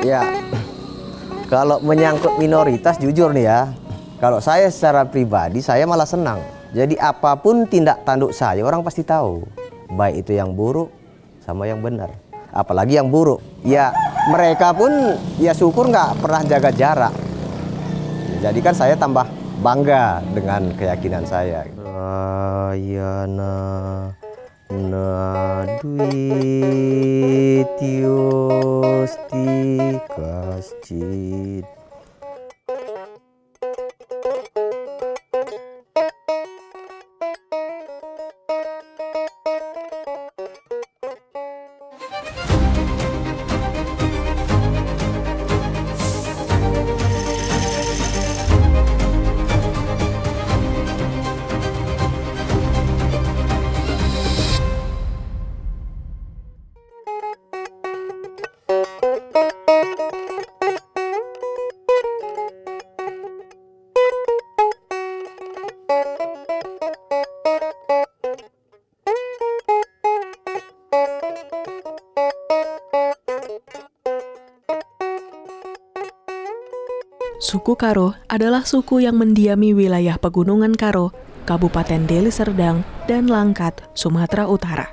Ya, kalau menyangkut minoritas jujur nih ya, kalau saya secara pribadi saya malah senang. Jadi apapun tindak tanduk saya orang pasti tahu, baik itu yang buruk sama yang benar. Apalagi yang buruk, ya mereka pun ya syukur nggak pernah jaga jarak. Jadi kan saya tambah bangga dengan keyakinan saya. Ayana Nadwityosti Kascid. Suku Karo adalah suku yang mendiami wilayah Pegunungan Karo, Kabupaten Deli Serdang, dan Langkat, Sumatera Utara.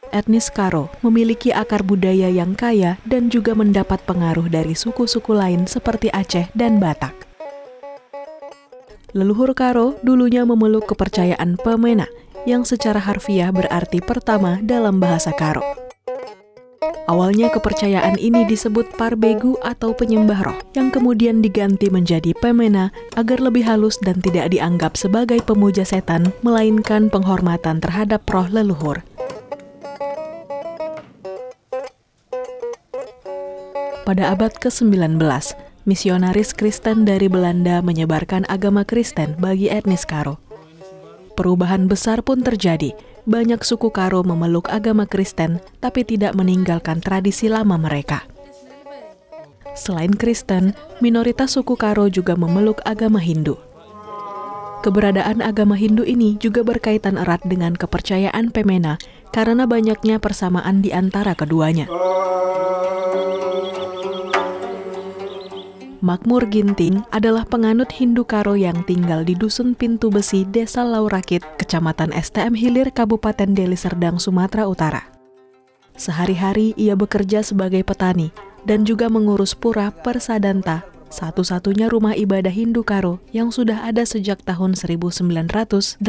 Etnis Karo memiliki akar budaya yang kaya dan juga mendapat pengaruh dari suku-suku lain seperti Aceh dan Batak. Leluhur Karo dulunya memeluk kepercayaan Pemena, yang secara harfiah berarti pertama dalam bahasa Karo. Awalnya kepercayaan ini disebut Parbegu atau penyembah roh, yang kemudian diganti menjadi Pemena agar lebih halus dan tidak dianggap sebagai pemuja setan, melainkan penghormatan terhadap roh leluhur. Pada abad ke-19, misionaris Kristen dari Belanda menyebarkan agama Kristen bagi etnis Karo. Perubahan besar pun terjadi. Banyak suku Karo memeluk agama Kristen, tapi tidak meninggalkan tradisi lama mereka. Selain Kristen, minoritas suku Karo juga memeluk agama Hindu. Keberadaan agama Hindu ini juga berkaitan erat dengan kepercayaan Pemena karena banyaknya persamaan di antara keduanya. Makmur Ginting adalah penganut Hindu Karo yang tinggal di Dusun Pintu Besi, Desa Laurakit, Kecamatan STM Hilir, Kabupaten Deli Serdang, Sumatera Utara. Sehari-hari ia bekerja sebagai petani dan juga mengurus Pura Persadanta, satu-satunya rumah ibadah Hindu Karo yang sudah ada sejak tahun 1980.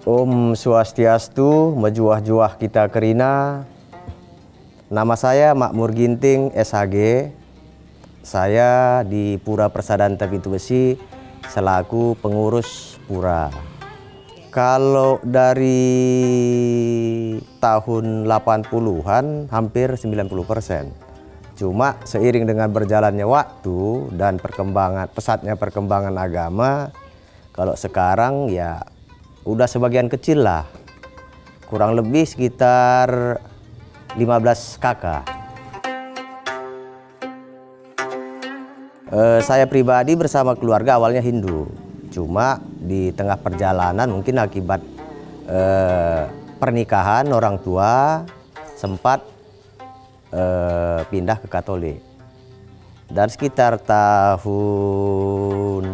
Om Swastiastu, mejuah-juah kita kerina. Nama saya Makmur Ginting, SHG. Saya di Pura Persadanta Pintu Besi selaku pengurus Pura. Kalau dari tahun 80-an hampir 90%. Cuma seiring dengan berjalannya waktu dan pesatnya perkembangan agama, kalau sekarang ya udah sebagian kecil lah. Kurang lebih sekitar 15 kakak. Saya pribadi bersama keluarga awalnya Hindu. Cuma di tengah perjalanan mungkin akibat pernikahan orang tua sempat pindah ke Katolik. Dan sekitar tahun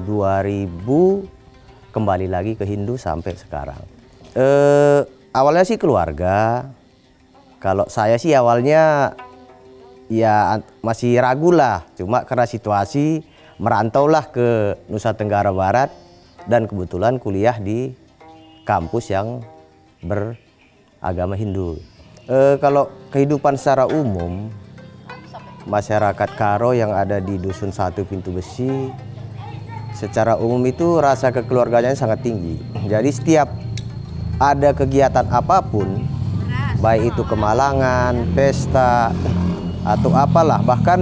2000 kembali lagi ke Hindu sampai sekarang. Awalnya sih keluarga. Kalau saya sih awalnya ya masih ragu lah, cuma karena situasi merantaulah ke Nusa Tenggara Barat dan kebetulan kuliah di kampus yang beragama Hindu. Kalau kehidupan secara umum, masyarakat Karo yang ada di Dusun 1 Pintu Besi, secara umum itu rasa kekeluarganya sangat tinggi. Jadi setiap ada kegiatan apapun, baik itu kemalangan, pesta, atau apalah, bahkan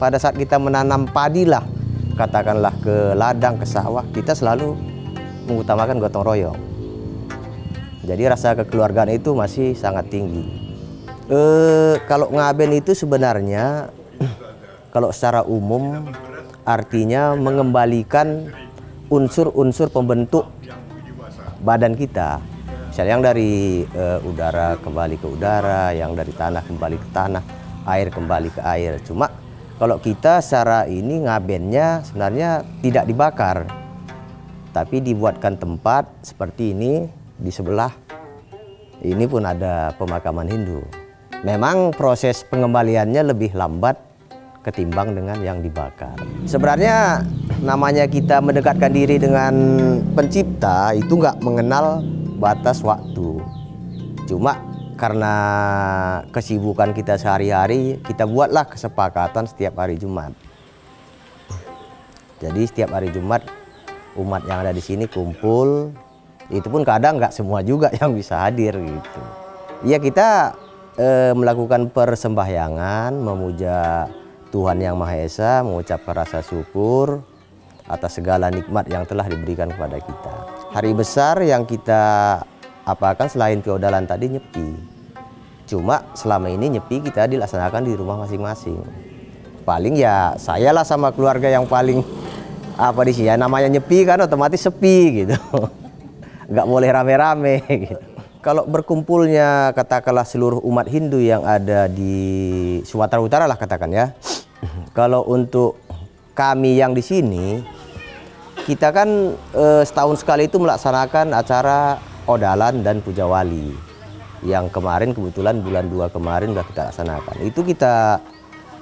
pada saat kita menanam padi lah, katakanlah ke ladang, ke sawah, kita selalu mengutamakan gotong royong. Jadi rasa kekeluargaan itu masih sangat tinggi. Kalau ngaben itu sebenarnya kalau secara umum artinya mengembalikan unsur-unsur pembentuk badan kita. Misalnya yang dari udara kembali ke udara, yang dari tanah kembali ke tanah, air kembali ke air. Cuma kalau kita secara ini ngabennya sebenarnya tidak dibakar, tapi dibuatkan tempat seperti ini di sebelah. Ini pun ada pemakaman Hindu. Memang proses pengembaliannya lebih lambat ketimbang dengan yang dibakar. Sebenarnya namanya kita mendekatkan diri dengan pencipta itu nggak mengenal batas waktu. Cuma karena kesibukan kita sehari-hari, kita buatlah kesepakatan setiap hari Jumat. Jadi setiap hari Jumat umat yang ada di sini kumpul. Itu pun kadang nggak semua juga yang bisa hadir gitu. Ya kita melakukan persembahyangan, memuja Tuhan Yang Maha Esa, mengucapkan rasa syukur atas segala nikmat yang telah diberikan kepada kita. Hari besar yang kita apakan selain feodalan tadi nyepi. Cuma selama ini nyepi kita dilaksanakan di rumah masing-masing. Paling ya saya lah sama keluarga yang paling apa di sini. Ya, namanya nyepi kan otomatis sepi gitu. Nggak boleh rame-rame gitu. Kalau berkumpulnya katakanlah seluruh umat Hindu yang ada di Sumatera Utara lah katakan ya. Kalau untuk kami yang di sini, kita kan setahun sekali itu melaksanakan acara Odalan dan Puja Wali. Yang kemarin kebetulan bulan 2 kemarin sudah kita laksanakan. Itu kita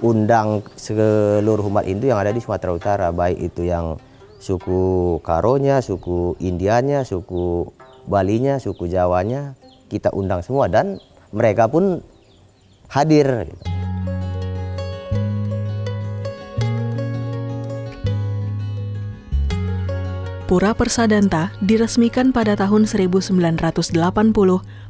undang seluruh umat Hindu yang ada di Sumatera Utara, baik itu yang suku Karonya, suku Indianya, suku Balinya, suku Jawanya, kita undang semua dan mereka pun hadir. Pura Persadanta diresmikan pada tahun 1980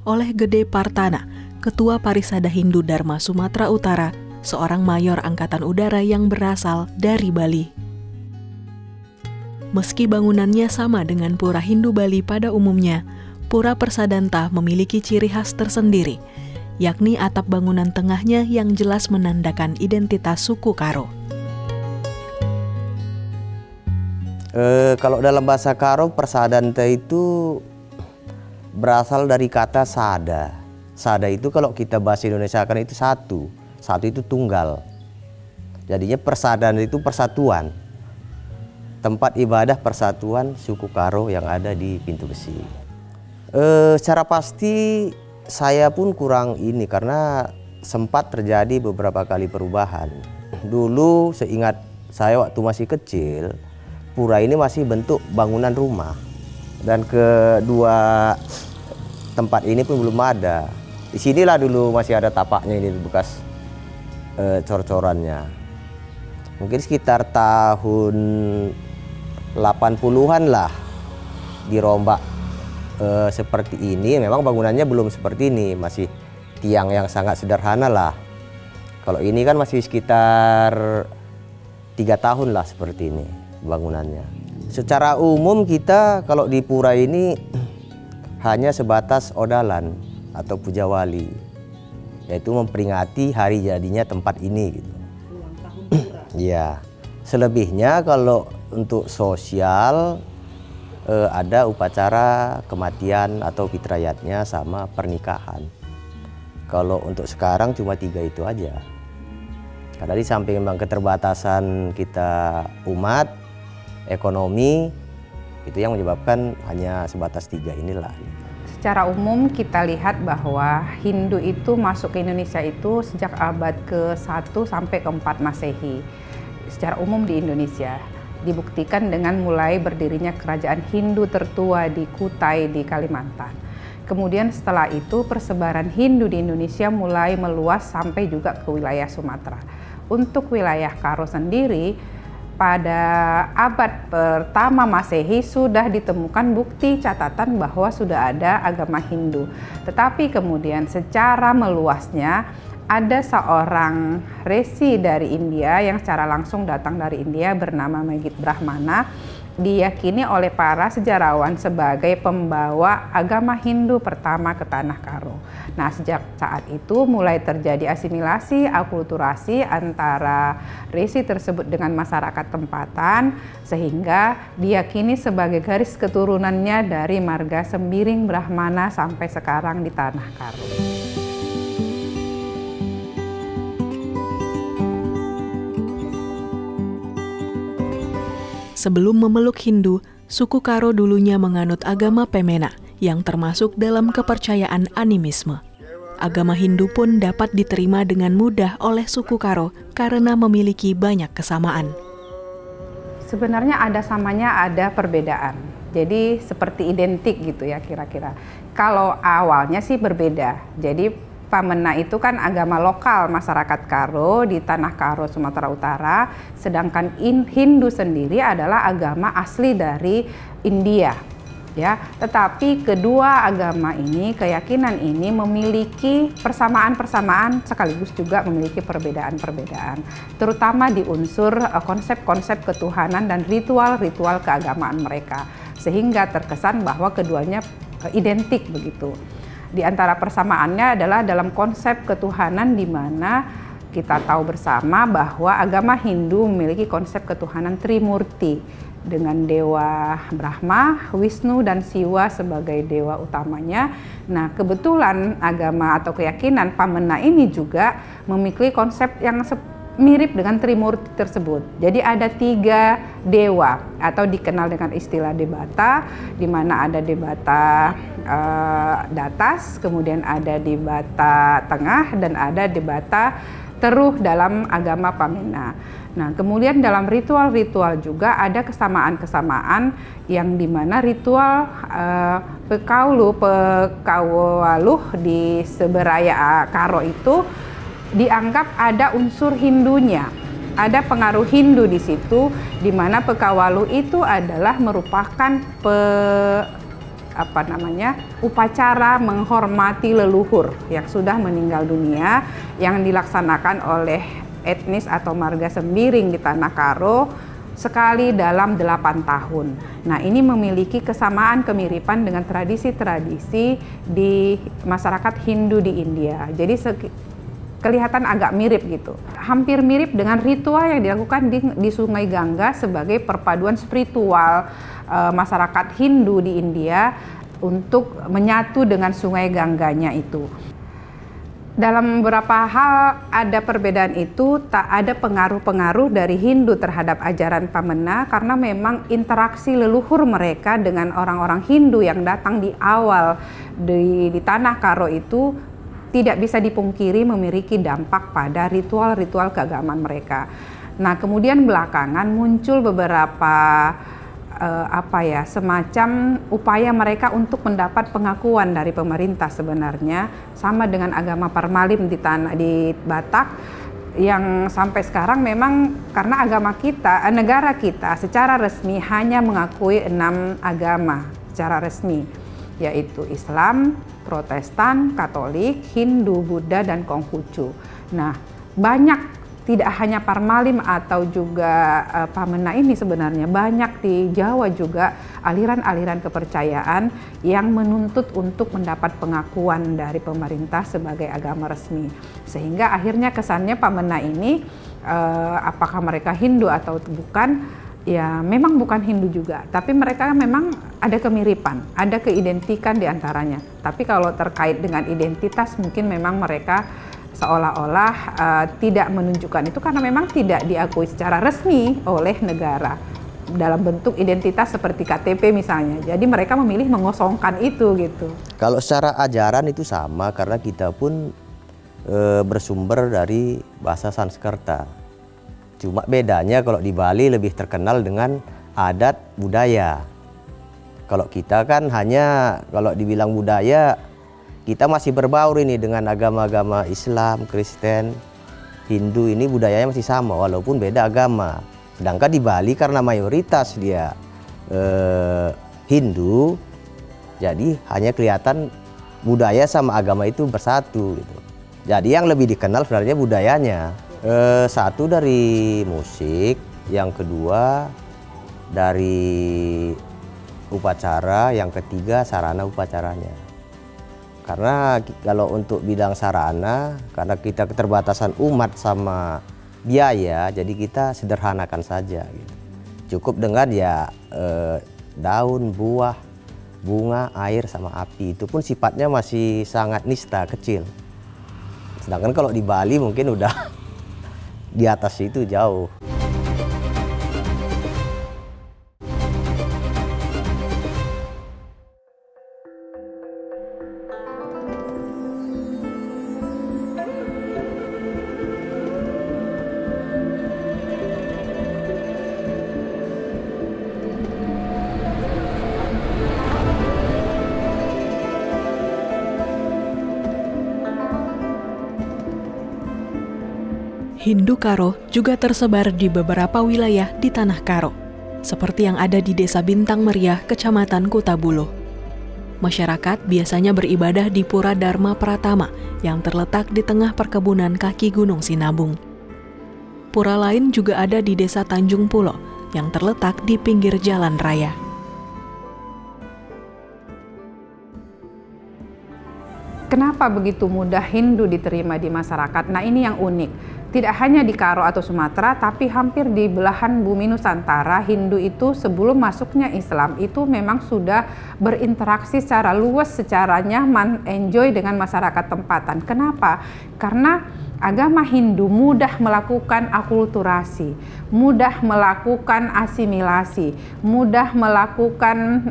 oleh Gede Partana, Ketua Parisada Hindu Dharma Sumatera Utara, seorang mayor angkatan udara yang berasal dari Bali. Meski bangunannya sama dengan pura Hindu Bali pada umumnya, Pura Persadanta memiliki ciri khas tersendiri, yakni atap bangunan tengahnya yang jelas menandakan identitas suku Karo. Kalau dalam bahasa Karo, Persadanta itu berasal dari kata sada. Sada itu kalau kita bahasa Indonesia kan itu satu, satu itu tunggal. Jadinya Persadanta itu persatuan. Tempat ibadah persatuan suku Karo yang ada di Pintu Besi. Secara pasti saya pun kurang ini karena sempat terjadi beberapa kali perubahan. Dulu seingat saya waktu masih kecil, pura ini masih bentuk bangunan rumah. Dan kedua tempat ini pun belum ada. Di sinilah dulu masih ada tapaknya ini bekas cor-corannya. Mungkin sekitar tahun 80-an lah dirombak seperti ini. Memang bangunannya belum seperti ini, masih tiang yang sangat sederhana lah. Kalau ini kan masih sekitar 3 tahun lah seperti ini bangunannya. Secara umum kita kalau di pura ini hanya sebatas odalan atau puja wali, yaitu memperingati hari jadinya tempat ini gitu. Iya. Selebihnya kalau untuk sosial ada upacara kematian atau fitrayatnya sama pernikahan. Kalau untuk sekarang cuma 3 itu aja. Karena di samping memang keterbatasan kita umat, ekonomi, itu yang menyebabkan hanya sebatas 3 inilah. Secara umum kita lihat bahwa Hindu itu masuk ke Indonesia itu sejak abad ke-1 sampai ke-4 Masehi. Secara umum di Indonesia dibuktikan dengan mulai berdirinya kerajaan Hindu tertua di Kutai di Kalimantan. Kemudian setelah itu persebaran Hindu di Indonesia mulai meluas sampai juga ke wilayah Sumatera. Untuk wilayah Karo sendiri, pada abad pertama Masehi sudah ditemukan bukti catatan bahwa sudah ada agama Hindu. Tetapi kemudian secara meluasnya ada seorang resi dari India yang secara langsung datang dari India bernama Magid Brahmana diyakini oleh para sejarawan sebagai pembawa agama Hindu pertama ke Tanah Karo. Nah, sejak saat itu mulai terjadi asimilasi, akulturasi antara resi tersebut dengan masyarakat tempatan, sehingga diyakini sebagai garis keturunannya dari marga Sembiring Brahmana sampai sekarang di Tanah Karo. Sebelum memeluk Hindu, suku Karo dulunya menganut agama Pemena yang termasuk dalam kepercayaan animisme. Agama Hindu pun dapat diterima dengan mudah oleh suku Karo karena memiliki banyak kesamaan. Sebenarnya ada samanya, ada perbedaan. Jadi seperti identik gitu ya kira-kira. Kalau awalnya sih berbeda. Jadi Pamena itu kan agama lokal masyarakat Karo di Tanah Karo, Sumatera Utara. Sedangkan Hindu sendiri adalah agama asli dari India. Ya, tetapi kedua agama ini, keyakinan ini memiliki persamaan-persamaan sekaligus juga memiliki perbedaan-perbedaan, terutama di unsur konsep-konsep ketuhanan dan ritual-ritual keagamaan mereka, sehingga terkesan bahwa keduanya identik begitu. Di antara persamaannya adalah dalam konsep ketuhanan, di mana kita tahu bersama bahwa agama Hindu memiliki konsep ketuhanan Trimurti dengan Dewa Brahma, Wisnu, dan Siwa sebagai dewa utamanya. Nah, kebetulan agama atau keyakinan Pamena ini juga memiliki konsep yang mirip dengan Trimurti tersebut. Jadi ada 3 dewa atau dikenal dengan istilah Debata, di mana ada Debata Datas, kemudian ada Debata Tengah, dan ada Debata Teruh dalam agama Pamena. Nah, kemudian dalam ritual-ritual juga ada kesamaan-kesamaan yang dimana ritual Pekawaluh di Seberaya Karo itu dianggap ada unsur Hindunya, ada pengaruh Hindu di situ, di mana Pekawaluh itu adalah merupakan upacara menghormati leluhur yang sudah meninggal dunia yang dilaksanakan oleh etnis atau marga Sembiring di Tanah Karo sekali dalam 8 tahun. Nah, ini memiliki kesamaan kemiripan dengan tradisi-tradisi di masyarakat Hindu di India. Jadi kelihatan agak mirip gitu. Hampir mirip dengan ritual yang dilakukan di Sungai Gangga sebagai perpaduan spiritual masyarakat Hindu di India untuk menyatu dengan Sungai Gangganya itu. Dalam beberapa hal ada perbedaan itu, tak ada pengaruh-pengaruh dari Hindu terhadap ajaran Pamena karena memang interaksi leluhur mereka dengan orang-orang Hindu yang datang di awal di Tanah Karo itu tidak bisa dipungkiri memiliki dampak pada ritual-ritual keagamaan mereka. Nah, kemudian belakangan muncul beberapa semacam upaya mereka untuk mendapat pengakuan dari pemerintah sebenarnya, sama dengan agama Parmalim di Batak, yang sampai sekarang memang karena negara kita secara resmi hanya mengakui 6 agama secara resmi, yaitu Islam, Protestan, Katolik, Hindu, Buddha, dan Konghucu. Nah, banyak, tidak hanya Parmalim atau juga Pamena ini sebenarnya, banyak di Jawa juga aliran-aliran kepercayaan yang menuntut untuk mendapat pengakuan dari pemerintah sebagai agama resmi. Sehingga akhirnya kesannya Pamena ini, apakah mereka Hindu atau bukan, ya memang bukan Hindu juga, tapi mereka memang ada kemiripan, ada keidentikan di antaranya. Tapi kalau terkait dengan identitas mungkin memang mereka seolah-olah tidak menunjukkan itu karena memang tidak diakui secara resmi oleh negara dalam bentuk identitas seperti KTP misalnya. Jadi mereka memilih mengosongkan itu gitu. Kalau secara ajaran itu sama karena kita pun bersumber dari bahasa Sanskerta. Cuma bedanya kalau di Bali lebih terkenal dengan adat budaya. Kalau kita kan hanya kalau dibilang budaya, kita masih berbaur ini dengan agama-agama Islam, Kristen, Hindu, ini budayanya masih sama walaupun beda agama. Sedangkan di Bali karena mayoritas dia Hindu, jadi hanya kelihatan budaya sama agama itu bersatu gitu. Jadi yang lebih dikenal sebenarnya budayanya. Satu dari musik, yang kedua dari upacara, yang ketiga sarana upacaranya. Karena kalau untuk bidang sarana, karena kita keterbatasan umat sama biaya, jadi kita sederhanakan saja gitu. Cukup dengan ya daun, buah, bunga, air, sama api. Itu pun sifatnya masih sangat nista, kecil. Sedangkan kalau di Bali mungkin udah di atas itu jauh. Hindu Karo juga tersebar di beberapa wilayah di Tanah Karo, seperti yang ada di Desa Bintang Meriah, Kecamatan Kutabulo. Masyarakat biasanya beribadah di Pura Dharma Pratama yang terletak di tengah perkebunan kaki Gunung Sinabung. Pura lain juga ada di Desa Tanjung Pulo yang terletak di pinggir jalan raya. Kenapa begitu mudah Hindu diterima di masyarakat? Nah, ini yang unik. Tidak hanya di Karo atau Sumatera, tapi hampir di belahan bumi Nusantara, Hindu itu sebelum masuknya Islam itu memang sudah berinteraksi secara luas, secara nyaman, enjoy dengan masyarakat tempatan. Kenapa? Karena agama Hindu mudah melakukan akulturasi, mudah melakukan asimilasi, mudah melakukan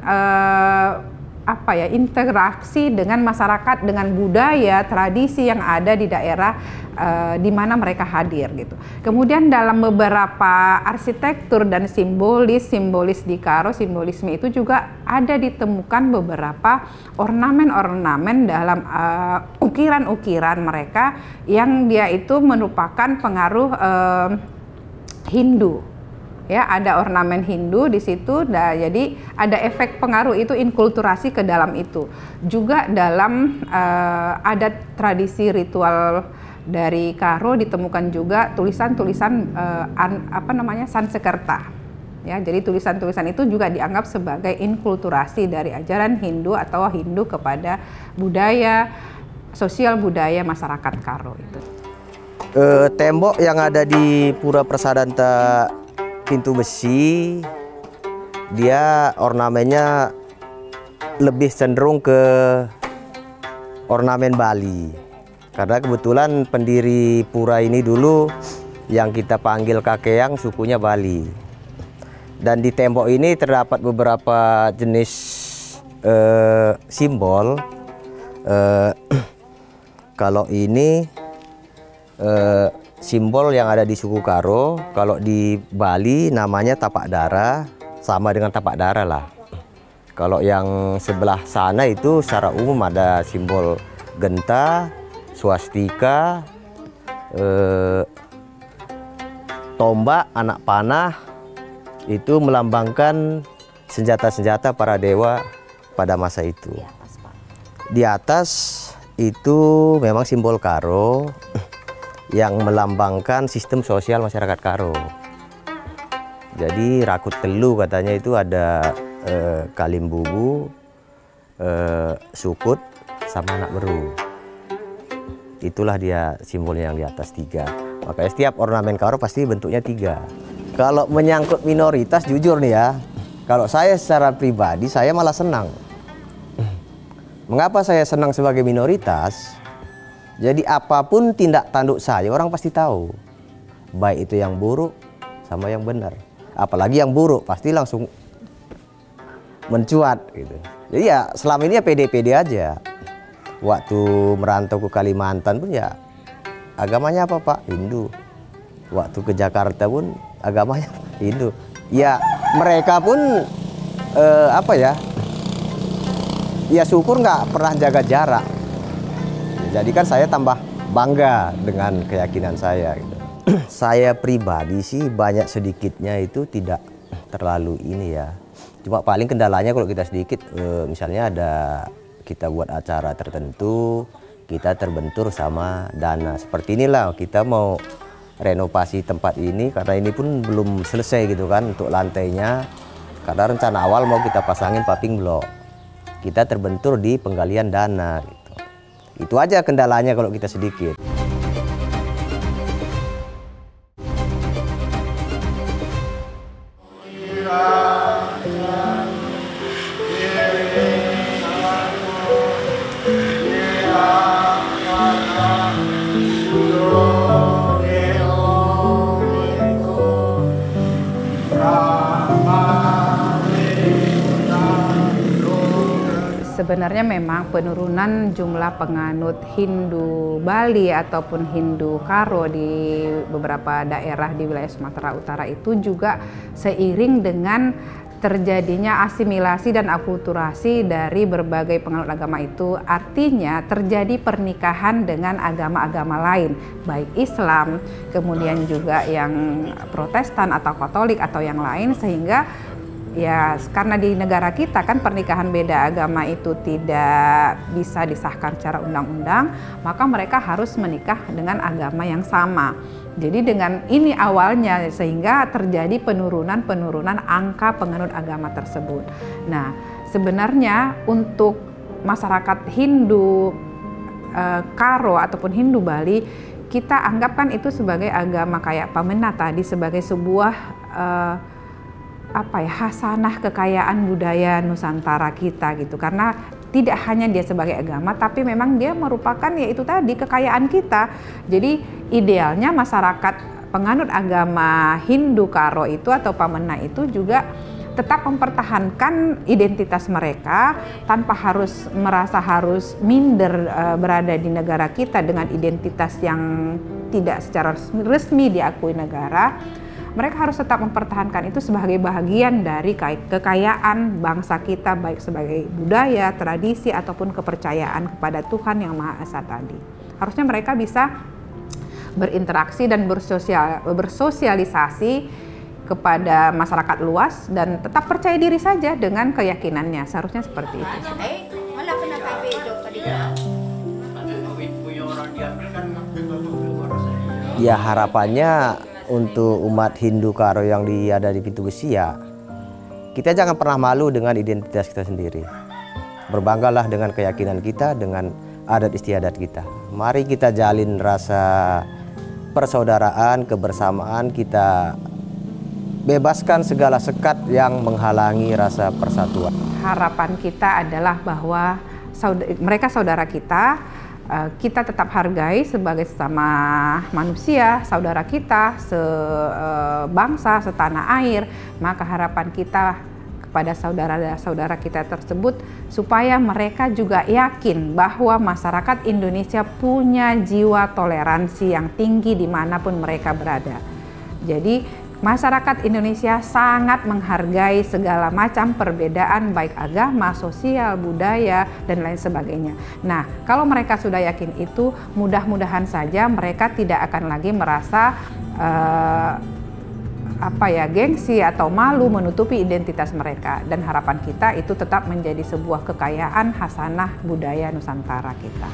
interaksi dengan masyarakat, dengan budaya, tradisi yang ada di daerah di mana mereka hadir gitu. Kemudian dalam beberapa arsitektur dan simbolis di Karo, simbolisme itu juga ada ditemukan beberapa ornamen-ornamen dalam ukiran-ukiran mereka yang dia itu merupakan pengaruh Hindu. Ya, ada ornamen Hindu di situ, jadi ada efek pengaruh itu, inkulturasi ke dalam itu. Juga dalam adat tradisi ritual dari Karo ditemukan juga tulisan-tulisan Sansekerta. Ya, jadi tulisan-tulisan itu juga dianggap sebagai inkulturasi dari ajaran Hindu atau Hindu kepada budaya, sosial budaya masyarakat Karo itu. Tembok yang ada di Pura Prasadanta Pintu Besi, dia ornamennya lebih cenderung ke ornamen Bali. Karena kebetulan pendiri pura ini dulu yang kita panggil kakeyang sukunya Bali. Dan di tembok ini terdapat beberapa jenis simbol. Kalau ini simbol yang ada di suku Karo, kalau di Bali namanya tapak dara, sama dengan tapak dara lah. Kalau yang sebelah sana itu secara umum ada simbol genta, swastika, tombak, anak panah, itu melambangkan senjata-senjata para dewa pada masa itu. Di atas itu memang simbol Karo yang melambangkan sistem sosial masyarakat Karo. Jadi rakut telu katanya itu ada kalimbubu, sukut, sama anak beru. Itulah dia simbolnya yang di atas 3. Makanya setiap ornamen Karo pasti bentuknya 3. Kalau menyangkut minoritas, jujur nih ya, kalau saya secara pribadi saya malah senang. Mengapa saya senang sebagai minoritas? Jadi apapun tindak tanduk saya orang pasti tahu, baik itu yang buruk sama yang benar. Apalagi yang buruk pasti langsung mencuat gitu. Jadi ya selama ini ya pede-pede aja. Waktu merantau ke Kalimantan pun ya agamanya apa Pak? Hindu. Waktu ke Jakarta pun agamanya Hindu. Ya mereka pun ya syukur nggak pernah jaga jarak. Jadi kan saya tambah bangga dengan keyakinan saya gitu. Saya pribadi sih banyak sedikitnya itu tidak terlalu ini ya. Cuma paling kendalanya kalau kita sedikit, misalnya ada kita buat acara tertentu, kita terbentur sama dana. Seperti inilah kita mau renovasi tempat ini karena ini pun belum selesai gitu kan untuk lantainya. Karena rencana awal mau kita pasangin paving block, kita terbentur di penggalian dana gitu. Itu aja kendalanya kalau kita sedikit. Sebenarnya memang penurunan jumlah penganut Hindu Bali ataupun Hindu Karo di beberapa daerah di wilayah Sumatera Utara itu juga seiring dengan terjadinya asimilasi dan akulturasi dari berbagai penganut agama itu. Artinya terjadi pernikahan dengan agama-agama lain, baik Islam, kemudian juga yang Protestan atau Katolik atau yang lain, sehingga ya karena di negara kita kan pernikahan beda agama itu tidak bisa disahkan secara undang-undang, maka mereka harus menikah dengan agama yang sama. Jadi dengan ini awalnya sehingga terjadi penurunan angka penganut agama tersebut. Nah, sebenarnya untuk masyarakat Hindu Karo ataupun Hindu Bali, kita anggapkan itu sebagai agama kayak Pamena tadi, sebagai sebuah hasanah kekayaan budaya Nusantara kita gitu. Karena tidak hanya dia sebagai agama, tapi memang dia merupakan yaitu tadi kekayaan kita. Jadi idealnya masyarakat penganut agama Hindu Karo itu atau Pamena itu juga tetap mempertahankan identitas mereka tanpa harus merasa harus minder berada di negara kita dengan identitas yang tidak secara resmi diakui negara. Mereka harus tetap mempertahankan itu sebagai bagian dari kekayaan bangsa kita, baik sebagai budaya, tradisi, ataupun kepercayaan kepada Tuhan Yang Maha Esa tadi. Harusnya mereka bisa berinteraksi dan bersosialisasi kepada masyarakat luas dan tetap percaya diri saja dengan keyakinannya. Seharusnya seperti itu. Ya harapannya untuk umat Hindu Karo yang ada di Pintu Besi, ya kita jangan pernah malu dengan identitas kita sendiri. Berbanggalah dengan keyakinan kita, dengan adat istiadat kita. Mari kita jalin rasa persaudaraan, kebersamaan, kita bebaskan segala sekat yang menghalangi rasa persatuan. Harapan kita adalah bahwa mereka saudara kita, kita tetap hargai sebagai sesama manusia, saudara kita, sebangsa, setanah air. Maka harapan kita kepada saudara-saudara kita tersebut supaya mereka juga yakin bahwa masyarakat Indonesia punya jiwa toleransi yang tinggi dimanapun mereka berada. Jadi masyarakat Indonesia sangat menghargai segala macam perbedaan baik agama, sosial, budaya, dan lain sebagainya. Nah, kalau mereka sudah yakin itu, mudah-mudahan saja mereka tidak akan lagi merasa gengsi atau malu menutupi identitas mereka. Dan harapan kita itu tetap menjadi sebuah kekayaan hasanah budaya Nusantara kita.